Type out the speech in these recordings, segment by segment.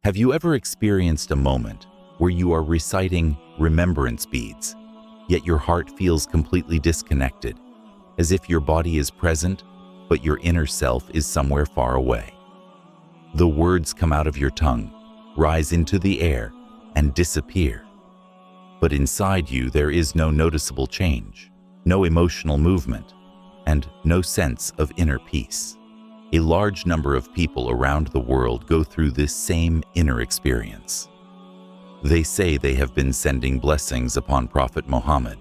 Have you ever experienced a moment where you are reciting remembrance beads, yet your heart feels completely disconnected, as if your body is present, but your inner self is somewhere far away? The words come out of your tongue, rise into the air, and disappear. But inside you there is no noticeable change, no emotional movement, and no sense of inner peace. A large number of people around the world go through this same inner experience. They say they have been sending blessings upon Prophet Muhammad,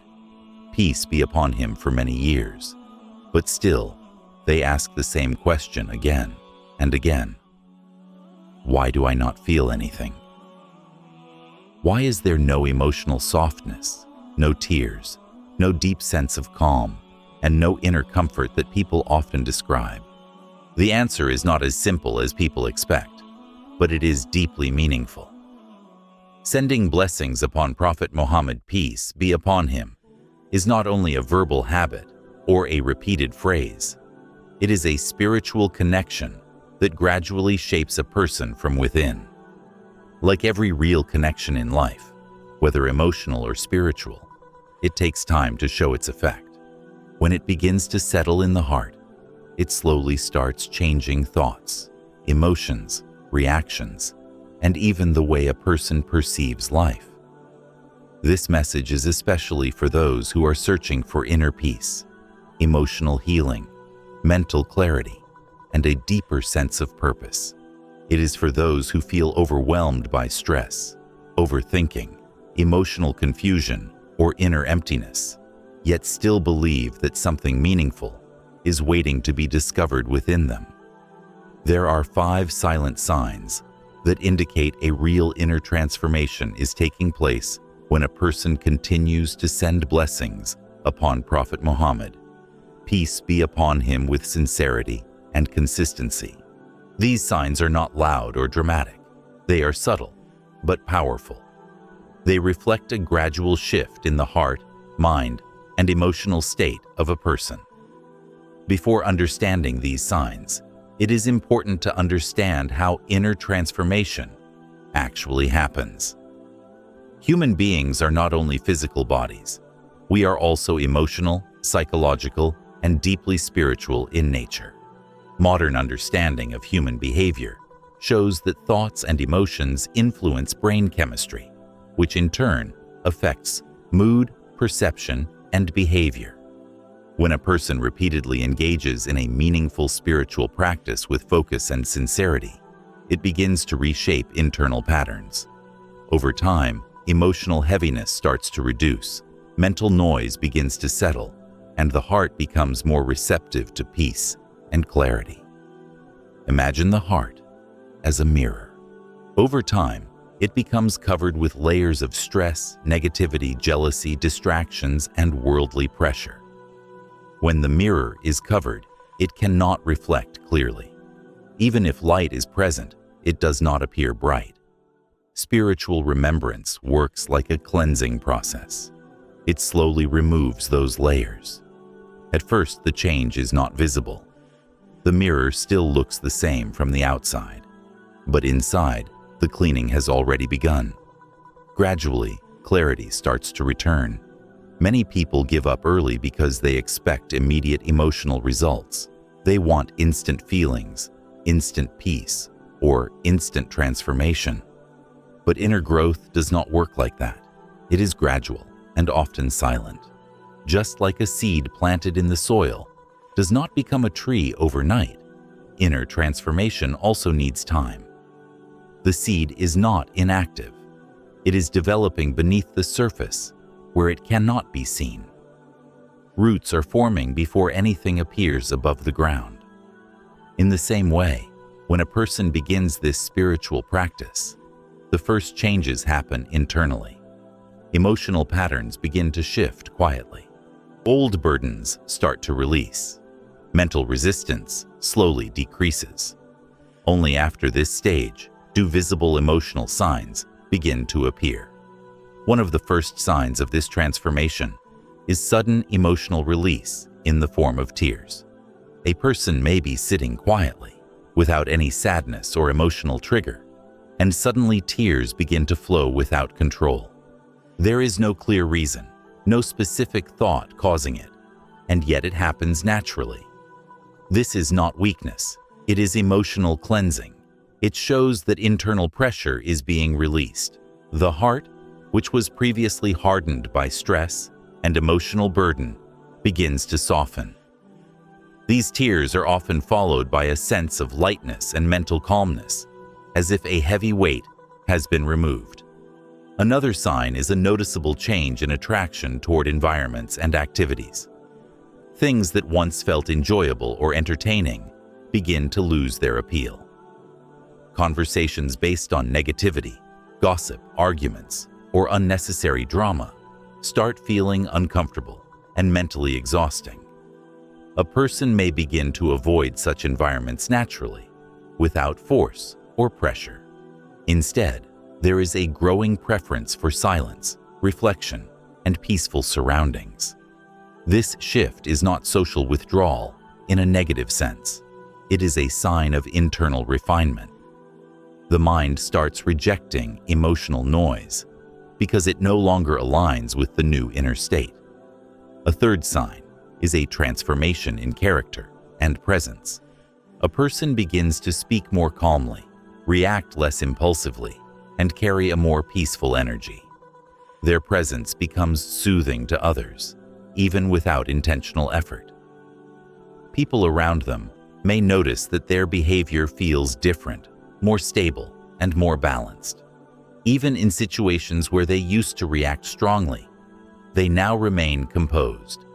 peace be upon him, for many years, but still, they ask the same question again and again. Why do I not feel anything? Why is there no emotional softness, no tears, no deep sense of calm, and no inner comfort that people often describe? The answer is not as simple as people expect, but it is deeply meaningful. Sending blessings upon Prophet Muhammad, peace be upon him, is not only a verbal habit or a repeated phrase. It is a spiritual connection that gradually shapes a person from within. Like every real connection in life, whether emotional or spiritual, it takes time to show its effect. When it begins to settle in the heart, it slowly starts changing thoughts, emotions, reactions, and even the way a person perceives life. This message is especially for those who are searching for inner peace, emotional healing, mental clarity, and a deeper sense of purpose. It is for those who feel overwhelmed by stress, overthinking, emotional confusion, or inner emptiness, yet still believe that something meaningful is waiting to be discovered within them. There are 5 silent signs that indicate a real inner transformation is taking place when a person continues to send blessings upon Prophet Muhammad, peace be upon him, with sincerity and consistency. These signs are not loud or dramatic. They are subtle, but powerful. They reflect a gradual shift in the heart, mind, and emotional state of a person. Before understanding these signs, it is important to understand how inner transformation actually happens. Human beings are not only physical bodies. We are also emotional, psychological, and deeply spiritual in nature. Modern understanding of human behavior shows that thoughts and emotions influence brain chemistry, which in turn affects mood, perception, and behavior. When a person repeatedly engages in a meaningful spiritual practice with focus and sincerity, it begins to reshape internal patterns. Over time, emotional heaviness starts to reduce, mental noise begins to settle, and the heart becomes more receptive to peace and clarity. Imagine the heart as a mirror. Over time, it becomes covered with layers of stress, negativity, jealousy, distractions, and worldly pressure. When the mirror is covered, it cannot reflect clearly. Even if light is present, it does not appear bright. Spiritual remembrance works like a cleansing process. It slowly removes those layers. At first, the change is not visible. The mirror still looks the same from the outside, but inside, the cleaning has already begun. Gradually, clarity starts to return. Many people give up early because they expect immediate emotional results. They want instant feelings, instant peace, or instant transformation. But inner growth does not work like that. It is gradual and often silent. Just like a seed planted in the soil does not become a tree overnight, inner transformation also needs time. The seed is not inactive. It is developing beneath the surface, where it cannot be seen. Roots are forming before anything appears above the ground. In the same way, when a person begins this spiritual practice, the first changes happen internally. Emotional patterns begin to shift quietly. Old burdens start to release. Mental resistance slowly decreases. Only after this stage do visible emotional signs begin to appear. One of the first signs of this transformation is sudden emotional release in the form of tears. A person may be sitting quietly, without any sadness or emotional trigger, and suddenly tears begin to flow without control. There is no clear reason, no specific thought causing it, and yet it happens naturally. This is not weakness, it is emotional cleansing. It shows that internal pressure is being released. The heart, which was previously hardened by stress and emotional burden, begins to soften. These tears are often followed by a sense of lightness and mental calmness, as if a heavy weight has been removed. Another sign is a noticeable change in attraction toward environments and activities. Things that once felt enjoyable or entertaining begin to lose their appeal. Conversations based on negativity, gossip, arguments, or unnecessary drama start feeling uncomfortable and mentally exhausting. A person may begin to avoid such environments naturally, without force or pressure. Instead, there is a growing preference for silence, reflection, and peaceful surroundings. This shift is not social withdrawal in a negative sense. It is a sign of internal refinement. The mind starts rejecting emotional noise because it no longer aligns with the new inner state. A third sign is a transformation in character and presence. A person begins to speak more calmly, react less impulsively, and carry a more peaceful energy. Their presence becomes soothing to others, even without intentional effort. People around them may notice that their behavior feels different, more stable, and more balanced. Even in situations where they used to react strongly, they now remain composed.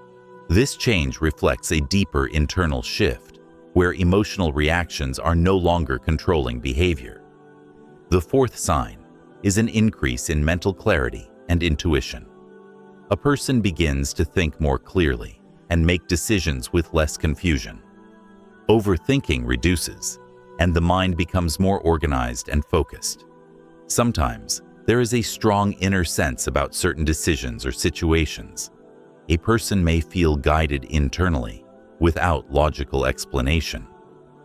This change reflects a deeper internal shift, where emotional reactions are no longer controlling behavior. The fourth sign is an increase in mental clarity and intuition. A person begins to think more clearly and make decisions with less confusion. Overthinking reduces, and the mind becomes more organized and focused. Sometimes, there is a strong inner sense about certain decisions or situations. A person may feel guided internally, without logical explanation,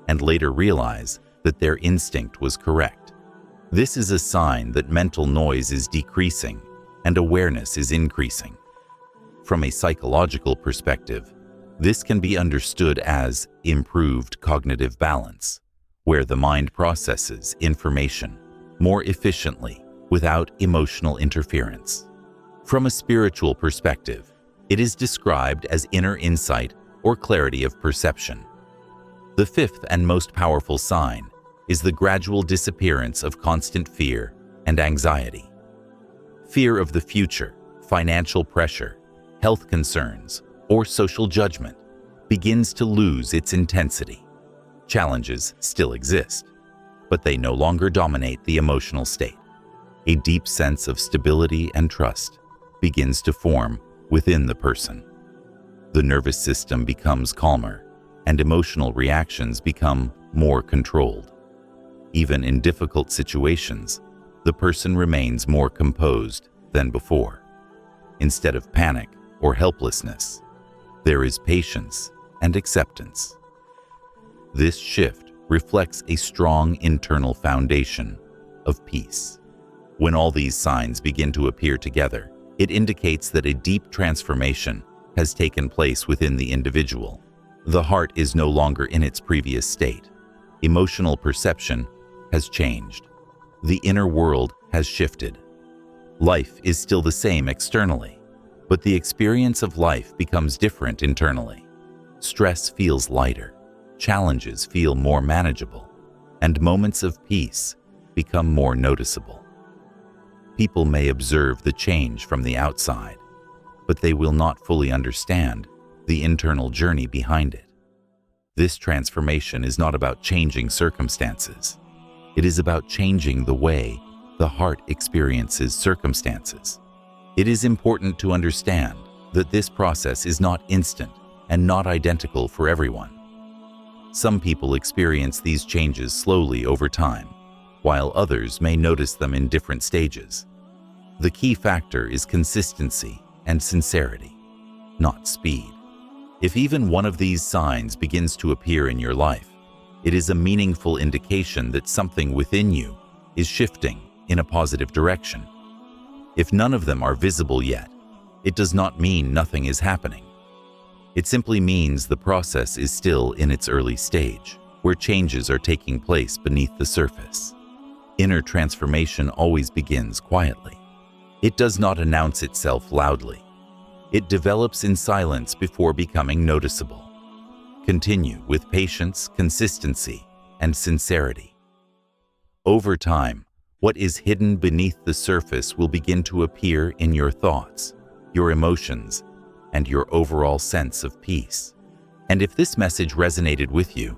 and later realize that their instinct was correct. This is a sign that mental noise is decreasing and awareness is increasing. From a psychological perspective, this can be understood as improved cognitive balance, where the mind processes information more efficiently without emotional interference. From a spiritual perspective, it is described as inner insight or clarity of perception. The fifth and most powerful sign is the gradual disappearance of constant fear and anxiety. Fear of the future, financial pressure, health concerns, or social judgment begins to lose its intensity. Challenges still exist, but they no longer dominate the emotional state. A deep sense of stability and trust begins to form within the person. The nervous system becomes calmer, and emotional reactions become more controlled. Even in difficult situations, the person remains more composed than before. Instead of panic or helplessness, there is patience and acceptance. This shift reflects a strong internal foundation of peace. When all these signs begin to appear together, it indicates that a deep transformation has taken place within the individual. The heart is no longer in its previous state. Emotional perception has changed. The inner world has shifted. Life is still the same externally, but the experience of life becomes different internally. Stress feels lighter, challenges feel more manageable, and moments of peace become more noticeable. People may observe the change from the outside, but they will not fully understand the internal journey behind it. This transformation is not about changing circumstances. It is about changing the way the heart experiences circumstances. It is important to understand that this process is not instant and not identical for everyone. Some people experience these changes slowly over time, while others may notice them in different stages. The key factor is consistency and sincerity, not speed. If even one of these signs begins to appear in your life, it is a meaningful indication that something within you is shifting in a positive direction. If none of them are visible yet, it does not mean nothing is happening. It simply means the process is still in its early stage, where changes are taking place beneath the surface. Inner transformation always begins quietly. It does not announce itself loudly. It develops in silence before becoming noticeable. Continue with patience, consistency, and sincerity. Over time, what is hidden beneath the surface will begin to appear in your thoughts, your emotions, and your overall sense of peace. And if this message resonated with you,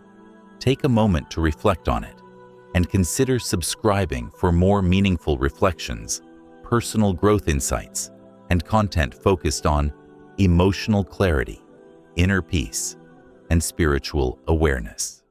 take a moment to reflect on it and consider subscribing for more meaningful reflections, personal growth insights, and content focused on emotional clarity, inner peace, and spiritual awareness.